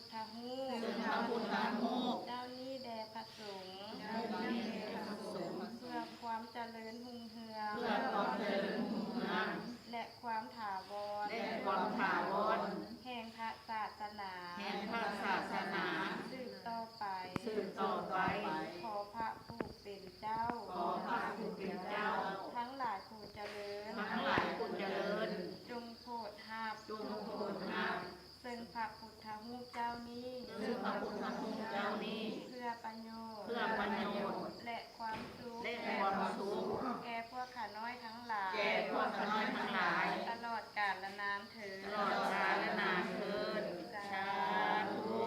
ทธรูป ซึ่งพระพุทธรูป เจ้านี้แด่พระสงฆ์ เจ้านี้แด่พระสงฆ์ เพื่อความเจริญรุ่งเรือง เพื่อความเจริญรุ่งเรือง และความถาวร และความถาวร แห่งพระศาสนา แห่งพระศาสนา สืบต่อไป สืบต่อไป ขอพระผู้เป็นเจ้า ขอพระผู้เป็นเจ้า ทั้งหลายผู้เจริญ ทั้งหลายผู้เจริญ จงโปรดรับ จงโปรดรับ ซึ่งพระพุทธรูปเจ้านี้ ซึ่งพระพุทธรูปเจ้านี้ เพื่อประโยชน์ เพื่อประโยชน์ และความสุข และความสุข แก่พวกข้าน้อยทั้งหลาย แก่พวกข้าน้อยทั้งหลาย ตลอดกาลและนานเถิด ตลอดกาลและนานเทินสาธุ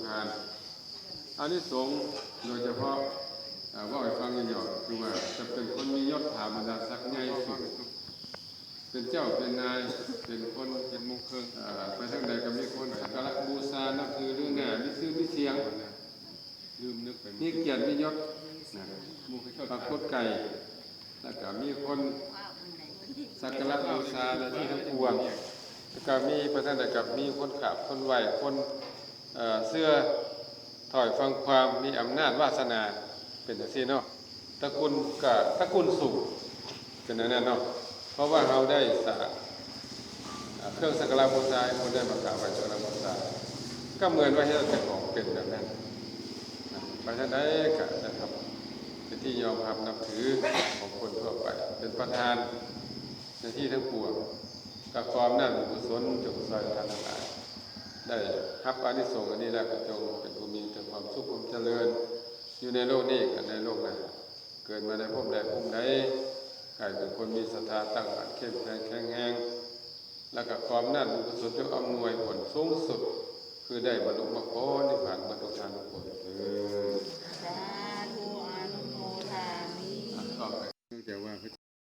งานอานิสงส์โดยเฉพาะว่าให้ฟังย่อๆคือว่าจะเป็นคนมียศถาบรรดาศักดิ์ใหญ่สุดเป็นเจ้าเป็นนายเป็นคนเป็นมงคลไปทางใดก็มีคนสักการะบูชานับถือเรื่องหน้ามีชื่อมีเสียงลืมนึกไปมีเกียรติมียศมูขชอบปรากฏไก่แล้วก็มีคนสักการะบูชาในที่ทั้งปวงแล้วก็มีไปทางใดก็มีคนขับคนไหวคนเสื้อถอยฟังความมีอำนาจวาสนาเป็นอย่างนี้เนาะตระกูลกับตระกูลสูงเป็นอย่างนั้นเนาะเพราะว่าเราได้สร้างเครื่องสักการะบูชาคนได้มากราบไหว้สักการะบูชาก็เหมือนว่าให้เราจะของเป็นแบบนั้นเพราะฉะนั้นก็นะครับเป็นที่ยอมรับนับถือของคนทั่วไปเป็นประธานในที่ทั้งปวงกับความน่าบุญกุศลจงซอยท่านทั้งหลายได้รับอานิสงส์อันนี้แล้วก็จงเป็นผู้มีแต่ความสุขความเจริญอยู่ในโลกนี้กับในโลกหน้าเกิดมาในภพใดภพใดกลายเป็นคนมีศรัทธาตั้งมั่นเข้มแข็งแข็งแรงแล้วก็ความน่าบุญกุศลจงอำนวยผลสูงสุดคือได้บรรลุมรรคผลนิพพานบรรลุธรรมทุกคน